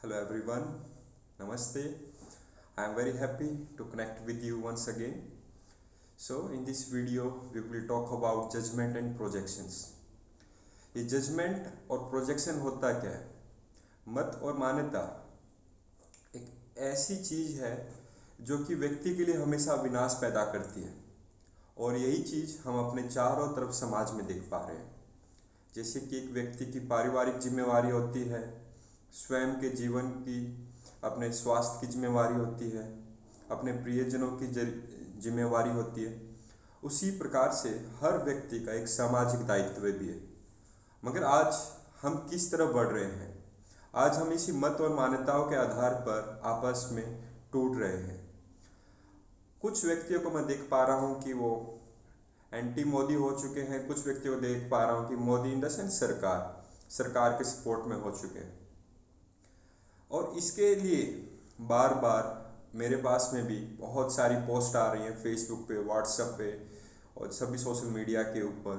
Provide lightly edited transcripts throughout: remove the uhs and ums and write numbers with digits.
Hello everyone, Namaste. I am very happy to connect with you once again. So in this video we will talk about judgment and projections. ये judgement और projection होता क्या है? मत और मान्यता एक ऐसी चीज है जो कि व्यक्ति के लिए हमेशा विनाश पैदा करती है और यही चीज हम अपने चारों तरफ समाज में देख पा रहे हैं। जैसे कि एक व्यक्ति की पारिवारिक जिम्मेवारी होती है, स्वयं के जीवन की, अपने स्वास्थ्य की जिम्मेवारी होती है, अपने प्रियजनों की जिम्मेवारी होती है। उसी प्रकार से हर व्यक्ति का एक सामाजिक दायित्व भी है। मगर आज हम किस तरफ बढ़ रहे हैं? आज हम इसी मत और मान्यताओं के आधार पर आपस में टूट रहे हैं। कुछ व्यक्तियों को मैं देख पा रहा हूँ कि वो एंटी मोदी हो चुके हैं, कुछ व्यक्तियों को देख पा रहा हूँ कि मोदी इन द सेंस सरकार के सपोर्ट में हो चुके हैं। और इसके लिए बार बार मेरे पास में भी बहुत सारी पोस्ट आ रही हैं फेसबुक पे, व्हाट्सएप पे और सभी सोशल मीडिया के ऊपर,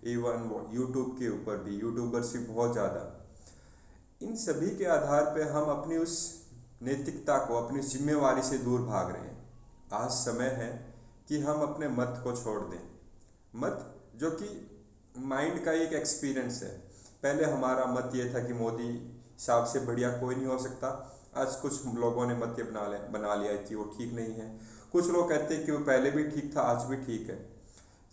इवन यूट्यूब के ऊपर भी, यूट्यूबर्स भी बहुत ज़्यादा। इन सभी के आधार पे हम अपनी उस नैतिकता को, अपनी जिम्मेवारी से दूर भाग रहे हैं। आज समय है कि हम अपने मत को छोड़ दें। मत जो कि माइंड का एक एक्सपीरियंस है। पहले हमारा मत ये था कि मोदी साहब से बढ़िया कोई नहीं हो सकता। आज कुछ लोगों ने मत बना लिया कि वो ठीक नहीं है। कुछ लोग कहते हैं कि वो पहले भी ठीक था, आज भी ठीक है।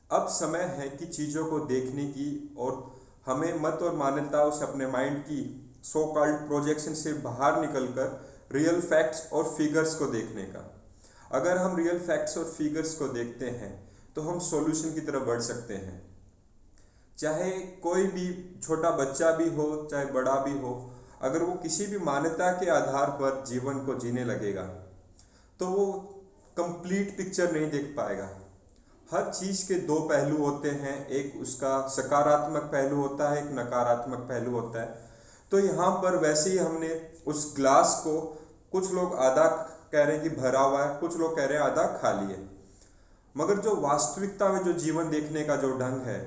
अब समय है कि चीज़ों को देखने की और हमें मत और मान्यताओं से, अपने माइंड की सो कॉल्ड प्रोजेक्शन से बाहर निकलकर रियल फैक्ट्स और फिगर्स को देखने का। अगर हम रियल फैक्ट्स और फिगर्स को देखते हैं तो हम सॉल्यूशन की तरफ बढ़ सकते हैं। चाहे कोई भी छोटा बच्चा भी हो, चाहे बड़ा भी हो, अगर वो किसी भी मान्यता के आधार पर जीवन को जीने लगेगा तो वो कंप्लीट पिक्चर नहीं देख पाएगा। हर चीज़ के दो पहलू होते हैं, एक उसका सकारात्मक पहलू होता है, एक नकारात्मक पहलू होता है। तो यहाँ पर वैसे ही हमने उस ग्लास को, कुछ लोग आधा कह रहे हैं कि भरा हुआ है, कुछ लोग कह रहे हैं आधा खाली है। मगर जो वास्तविकता में जो जीवन देखने का जो ढंग है,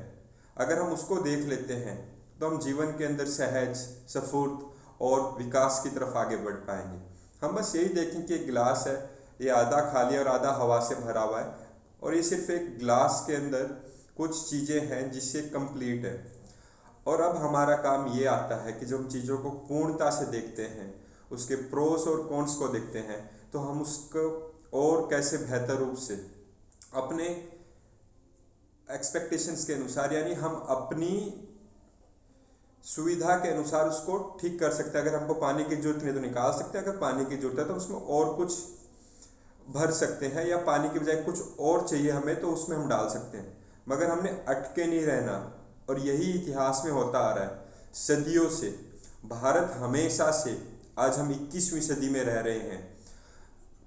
अगर हम उसको देख लेते हैं तो हम जीवन के अंदर सहज, स्फूर्त और विकास की तरफ आगे बढ़ पाएंगे। हम बस यही देखें कि एक गिलास है, ये आधा खाली और आधा हवा से भरा हुआ है और ये सिर्फ एक गिलास के अंदर कुछ चीज़ें हैं जिससे कंप्लीट है। और अब हमारा काम ये आता है कि जब हम चीज़ों को पूर्णता से देखते हैं, उसके प्रोस और कॉन्स को देखते हैं, तो हम उसको और कैसे बेहतर रूप से अपने एक्सपेक्टेशंस के अनुसार, यानी हम अपनी सुविधा के अनुसार उसको ठीक कर सकते हैं। अगर हमको पानी की जरूरत नहीं तो निकाल सकते हैं, अगर पानी की जरूरत है तो उसमें और कुछ भर सकते हैं, या पानी की बजाय कुछ और चाहिए हमें तो उसमें हम डाल सकते हैं। मगर हमने अटके नहीं रहना, और यही इतिहास में होता आ रहा है सदियों से। भारत हमेशा से, आज हम 21वीं सदी में रह रहे हैं।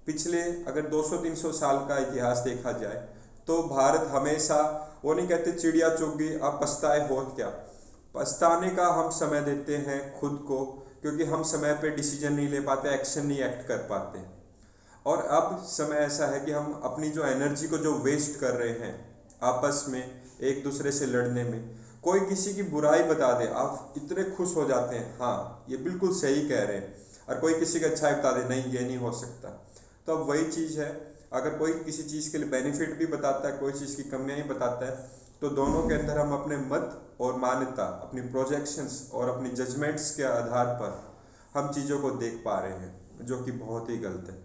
पिछले अगर 200-300 साल का इतिहास देखा जाए तो भारत हमेशा, वो नहीं कहते चिड़िया चुग गई अब पछताए होत क्या, पछताने का हम समय देते हैं खुद को, क्योंकि हम समय पे डिसीजन नहीं ले पाते, एक्शन नहीं एक्ट कर पाते। और अब समय ऐसा है कि हम अपनी जो एनर्जी को जो वेस्ट कर रहे हैं आपस में एक दूसरे से लड़ने में, कोई किसी की बुराई बता दे, आप इतने खुश हो जाते हैं, हाँ ये बिल्कुल सही कह रहे हैं, और कोई किसी का अच्छाई बता दे, नहीं ये नहीं हो सकता। तो अब वही चीज़ है, अगर कोई किसी चीज़ के लिए बेनिफिट भी बताता है, कोई चीज़ की कमियां ही बताता है, तो दोनों के अंदर हम अपने मत और मान्यता, अपनी प्रोजेक्शंस और अपनी जजमेंट्स के आधार पर हम चीज़ों को देख पा रहे हैं, जो कि बहुत ही गलत है।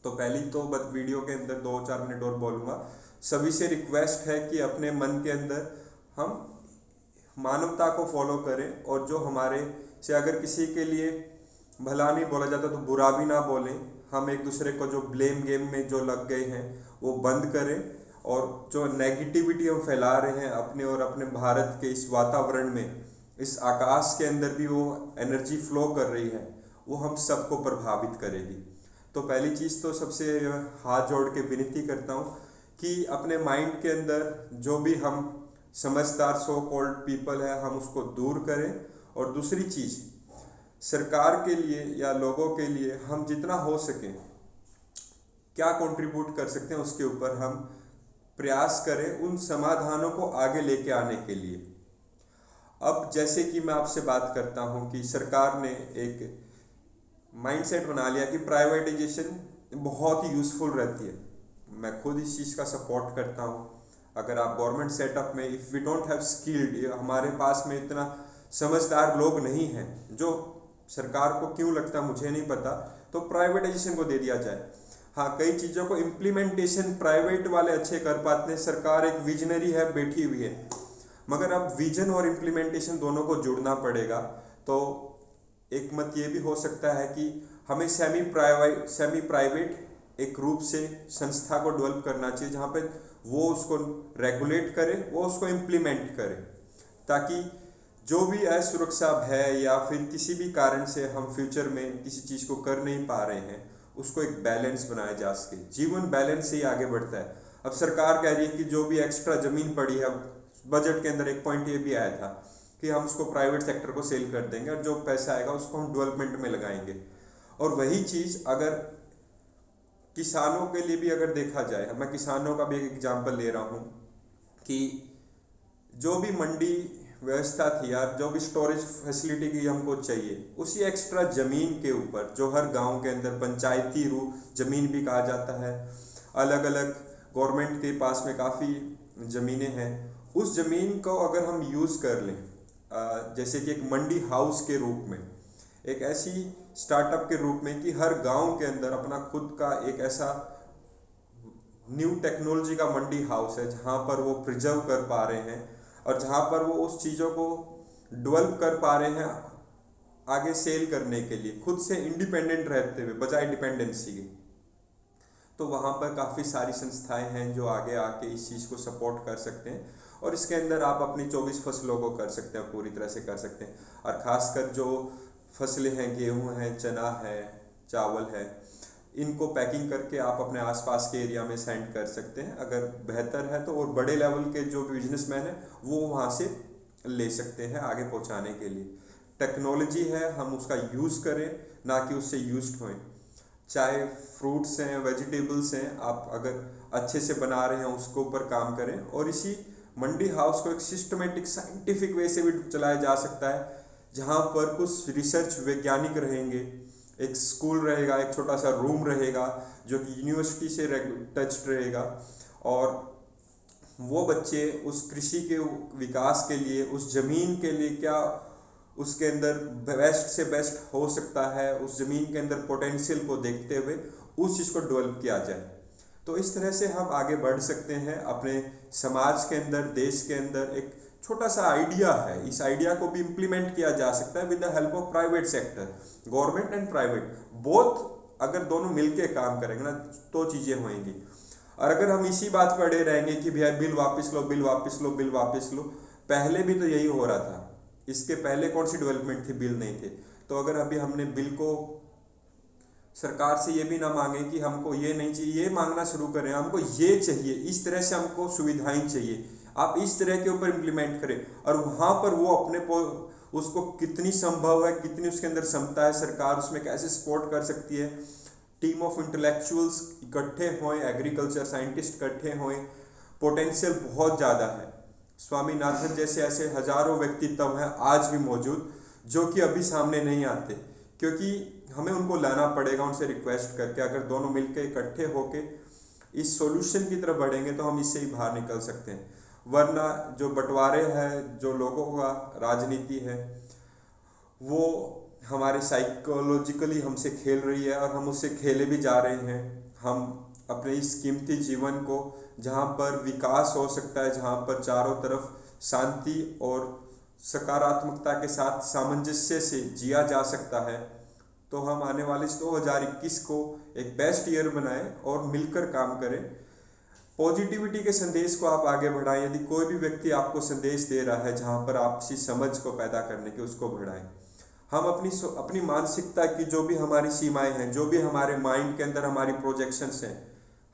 तो पहली तो बस वीडियो के अंदर 2-4 मिनट और बोलूँगा। सभी से रिक्वेस्ट है कि अपने मन के अंदर हम मानवता को फॉलो करें, और जो हमारे से अगर किसी के लिए भला नहीं बोला जाता तो बुरा भी ना बोलें। हम एक दूसरे को जो ब्लेम गेम में जो लग गए हैं वो बंद करें, और जो नेगेटिविटी हम फैला रहे हैं अपने और अपने भारत के इस वातावरण में, इस आकाश के अंदर भी वो एनर्जी फ्लो कर रही है, वो हम सबको प्रभावित करेगी। तो पहली चीज़ तो सबसे हाथ जोड़ के विनती करता हूँ कि अपने माइंड के अंदर जो भी हम समझदार सो कॉल्ड पीपल है, हम उसको दूर करें। और दूसरी चीज़, सरकार के लिए या लोगों के लिए हम जितना हो सके क्या कंट्रीब्यूट कर सकते हैं, उसके ऊपर हम प्रयास करें उन समाधानों को आगे लेके आने के लिए। अब जैसे कि मैं आपसे बात करता हूं कि सरकार ने एक माइंडसेट बना लिया कि प्राइवेटाइजेशन बहुत ही यूज़फुल रहती है। मैं खुद इस चीज़ का सपोर्ट करता हूँ। अगर आप गवर्नमेंट सेटअप में if we don't have skilled, हमारे पास में इतना समझदार लोग नहीं हैं, जो सरकार को क्यों लगता है मुझे नहीं पता, तो प्राइवेटाइजेशन को दे दिया जाए। हाँ, कई चीज़ों को इम्प्लीमेंटेशन प्राइवेट वाले अच्छे कर पाते हैं, सरकार एक विजनरी है, बैठी हुई है, मगर अब विजन और इम्प्लीमेंटेशन दोनों को जुड़ना पड़ेगा। तो एक मत ये भी हो सकता है कि हमें सेमी प्राइवेट एक रूप से संस्था को डेवलप करना चाहिए, जहाँ पे वो उसको रेगुलेट करे, वो उसको इम्प्लीमेंट करे, ताकि जो भी असुरक्षा है या फिर किसी भी कारण से हम फ्यूचर में किसी चीज़ को कर नहीं पा रहे हैं, उसको एक बैलेंस बनाया जा सके। जीवन बैलेंस से ही आगे बढ़ता है। अब सरकार कह रही है कि जो भी एक्स्ट्रा ज़मीन पड़ी है, बजट के अंदर एक पॉइंट ये भी आया था कि हम उसको प्राइवेट सेक्टर को सेल कर देंगे और जो पैसा आएगा उसको हम डेवलपमेंट में लगाएंगे। और वही चीज़ अगर किसानों के लिए भी अगर देखा जाए, मैं किसानों का भी एक एग्जांपल ले रहा हूँ कि जो भी मंडी व्यवस्था थी यार, जो भी स्टोरेज फैसिलिटी की हमको चाहिए, उसी एक्स्ट्रा ज़मीन के ऊपर, जो हर गांव के अंदर पंचायती ज़मीन भी कहा जाता है, अलग अलग गवर्नमेंट के पास में काफ़ी ज़मीनें हैं, उस ज़मीन को अगर हम यूज़ कर लें जैसे कि एक मंडी हाउस के रूप में, एक ऐसी स्टार्टअप के रूप में कि हर गांव के अंदर अपना खुद का एक ऐसा न्यू टेक्नोलॉजी का मंडी हाउस है, जहां पर वो प्रिजर्व कर पा रहे हैं और जहां पर वो उस चीज़ों को डेवलप कर पा रहे हैं आगे सेल करने के लिए, खुद से इंडिपेंडेंट रहते हुए बजाय डिपेंडेंसी के। तो वहाँ पर काफ़ी सारी संस्थाएं हैं जो आगे आके इस चीज़ को सपोर्ट कर सकते हैं, और इसके अंदर आप अपनी 24 फसलों को कर सकते हैं, पूरी तरह से कर सकते हैं। और ख़ासकर जो फसलें हैं, गेहूं है, चना है, चावल है, इनको पैकिंग करके आप अपने आसपास के एरिया में सेंड कर सकते हैं अगर बेहतर है तो। और बड़े लेवल के जो बिजनेसमैन हैं वो वहाँ से ले सकते हैं आगे पहुँचाने के लिए। टेक्नोलॉजी है, हम उसका यूज़ करें, ना कि उससे यूज्ड होएं। चाहे फ्रूट्स हैं, वेजिटेबल्स हैं, आप अगर अच्छे से बना रहे हैं उसके ऊपर काम करें। और इसी मंडी हाउस को एक सिस्टमेटिक साइंटिफिक वे से भी चलाया जा सकता है, जहाँ पर कुछ रिसर्च वैज्ञानिक रहेंगे, एक स्कूल रहेगा, एक छोटा सा रूम रहेगा जो कि यूनिवर्सिटी से टच रहेगा, और वो बच्चे उस कृषि के विकास के लिए, उस ज़मीन के लिए क्या उसके अंदर बेस्ट से बेस्ट हो सकता है, उस ज़मीन के अंदर पोटेंशियल को देखते हुए उस चीज़ को डेवलप किया जाए। तो इस तरह से हम आगे बढ़ सकते हैं अपने समाज के अंदर, देश के अंदर। एक छोटा सा आइडिया है, इस आइडिया को भी इम्प्लीमेंट किया जा सकता है with the help of private sector, government and private both. अगर दोनों मिलके काम करेंगे ना तो चीज़ें होंगी। और अगर हम इसी बात पर अड़े रहेंगे कि भैया बिल वापस लो, बिल वापस लो, बिल वापस लो, पहले भी तो यही हो रहा था, इसके पहले कौन सी डेवलपमेंट थी, बिल नहीं थे। तो अगर अभी हमने बिल को सरकार से ये भी ना मांगे कि हमको ये नहीं चाहिए, ये मांगना शुरू करें हमको ये चाहिए, इस तरह से हमको सुविधाएं चाहिए, आप इस तरह के ऊपर इम्प्लीमेंट करें। और वहाँ पर वो अपने उसको कितनी संभव है, कितनी उसके अंदर क्षमता है, सरकार उसमें कैसे सपोर्ट कर सकती है, टीम ऑफ इंटेलेक्चुअल्स इकट्ठे हों, एग्रीकल्चर साइंटिस्ट इकट्ठे हों, पोटेंशियल बहुत ज़्यादा है। स्वामीनाथन जैसे ऐसे हजारों व्यक्तित्व हैं आज भी मौजूद, जो कि अभी सामने नहीं आते, क्योंकि हमें उनको लाना पड़ेगा, उनसे रिक्वेस्ट करके। अगर दोनों मिलकर इकट्ठे होके इस सॉल्यूशन की तरफ बढ़ेंगे तो हम इससे ही बाहर निकल सकते हैं। वरना जो बंटवारे हैं, जो लोगों का राजनीति है, वो हमारे साइकोलॉजिकली हमसे खेल रही है और हम उससे खेले भी जा रहे हैं। हम अपने इस कीमती जीवन को, जहाँ पर विकास हो सकता है, जहाँ पर चारों तरफ शांति और सकारात्मकता के साथ सामंजस्य से जिया जा सकता है, तो हम आने वाले 2021 को एक बेस्ट ईयर बनाएं और मिलकर काम करें। पॉजिटिविटी के संदेश को आप आगे बढ़ाएं। यदि कोई भी व्यक्ति आपको संदेश दे रहा है जहाँ पर आपसी समझ को पैदा करने की, उसको बढ़ाएं। हम अपनी मानसिकता की जो भी हमारी सीमाएं हैं, जो भी हमारे माइंड के अंदर हमारी प्रोजेक्शंस हैं,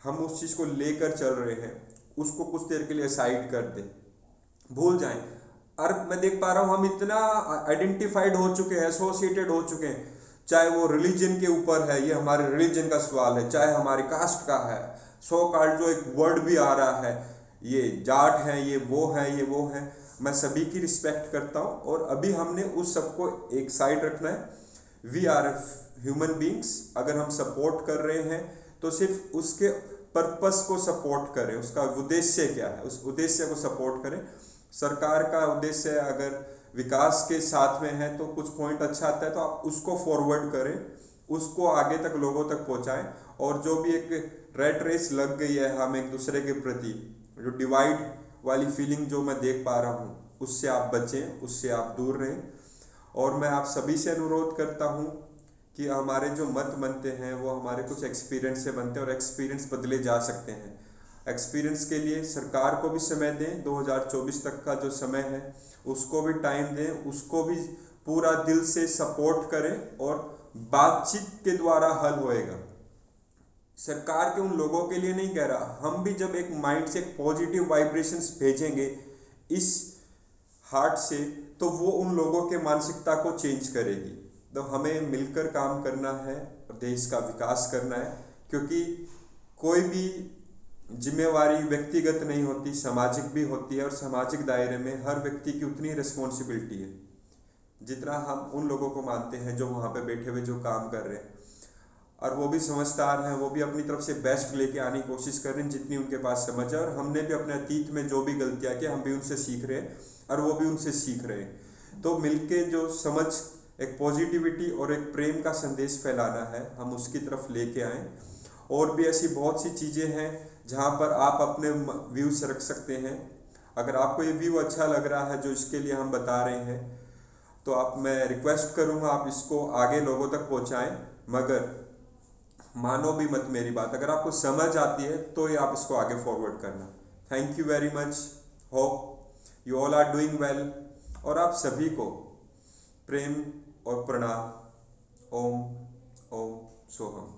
हम उस चीज़ को लेकर चल रहे हैं, उसको कुछ देर के लिए साइड कर दें, भूल जाएं। और मैं देख पा रहा हूँ हम इतना आइडेंटिफाइड हो चुके हैं, एसोसिएटेड हो चुके हैं, चाहे वो रिलीजन के ऊपर है, ये हमारे रिलीजन का सवाल है, चाहे हमारे कास्ट का है, सो कॉल्ड जो एक वर्ड भी आ रहा है, ये जाट है, ये वो है, ये वो है। मैं सभी की रिस्पेक्ट करता हूँ और अभी हमने उस सबको एक साइड रखना है। वी आर ह्यूमन बींग्स, अगर हम सपोर्ट कर रहे हैं तो सिर्फ उसके पर्पस को सपोर्ट करें, उसका उद्देश्य क्या है उस उद्देश्य को सपोर्ट करें। सरकार का उद्देश्य अगर विकास के साथ में है तो कुछ पॉइंट अच्छा आता है तो आप उसको फॉरवर्ड करें, उसको आगे तक लोगों तक पहुंचाएं। और जो भी एक रेट रेस लग गई है हम एक दूसरे के प्रति, जो डिवाइड वाली फीलिंग जो मैं देख पा रहा हूँ, उससे आप बचें, उससे आप दूर रहें। और मैं आप सभी से अनुरोध करता हूँ कि हमारे जो मत बनते हैं वो हमारे कुछ एक्सपीरियंस से बनते हैं और एक्सपीरियंस बदले जा सकते हैं। एक्सपीरियंस के लिए सरकार को भी समय दें, 2024 तक का जो समय है उसको भी टाइम दें, उसको भी पूरा दिल से सपोर्ट करें और बातचीत के द्वारा हल होएगा। सरकार के उन लोगों के लिए नहीं कह रहा, हम भी जब एक माइंड से पॉजिटिव वाइब्रेशंस भेजेंगे इस हार्ट से तो वो उन लोगों के मानसिकता को चेंज करेगी। तो हमें मिलकर काम करना है और देश का विकास करना है, क्योंकि कोई भी जिम्मेवारी व्यक्तिगत नहीं होती, सामाजिक भी होती है। और सामाजिक दायरे में हर व्यक्ति की उतनी रिस्पॉन्सिबिलिटी है जितना हम उन लोगों को मानते हैं जो वहाँ पे बैठे हुए जो काम कर रहे हैं। और वो भी समझदार हैं, वो भी अपनी तरफ से बेस्ट लेके आने की कोशिश कर रहे हैं जितनी उनके पास समझ है। और हमने भी अपने अतीत में जो भी गलतियाँ की हम भी उनसे सीख रहे हैं और वो भी उनसे सीख रहे हैं। तो मिलके जो समझ, एक पॉजिटिविटी और एक प्रेम का संदेश फैलाना है, हम उसकी तरफ लेके आएँ। और भी ऐसी बहुत सी चीज़ें हैं जहाँ पर आप अपने व्यूज़ रख सकते हैं। अगर आपको ये व्यू अच्छा लग रहा है जो इसके लिए हम बता रहे हैं तो मैं रिक्वेस्ट करूँगा आप इसको आगे लोगों तक पहुँचाएँ। मगर मानो भी मत मेरी बात, अगर आपको समझ आती है तो ये आप इसको आगे फॉरवर्ड करना। Thank you very much, hope you all are doing well. और आप सभी को प्रेम और प्रणाम। ओम ओम सोहम।